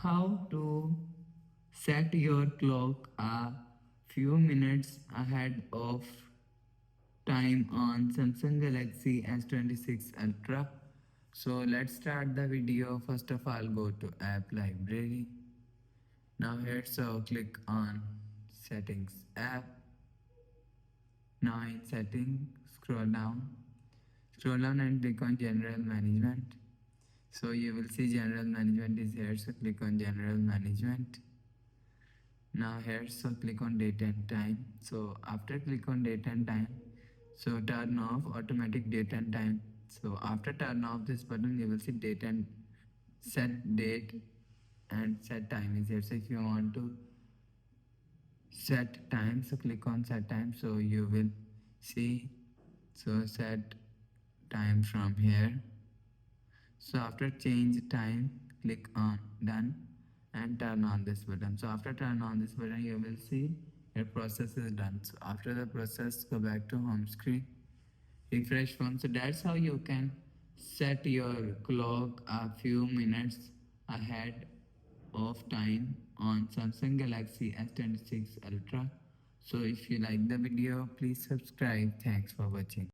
How to set your clock a few minutes ahead of time on Samsung Galaxy S26 Ultra. So let's start the video. First of all, go to app library. Now here, so click on settings app. Now in settings, scroll down and click on general management. So you will see general management is here, so click on general management. Now here, so click on date and time. So after click on date and time, so turn off automatic date and time. So after turn off this button, you will see date and set date and set time is here. So if you want to set time, so click on set time. So you will see, so set time from here. So after change time, click on done and turn on this button. So after turn on this button, you will see your process is done. So after the process, go back to home screen, refresh phone. So that's how you can set your clock a few minutes ahead of time on Samsung Galaxy S26 Ultra. So if you like the video, please subscribe. Thanks for watching.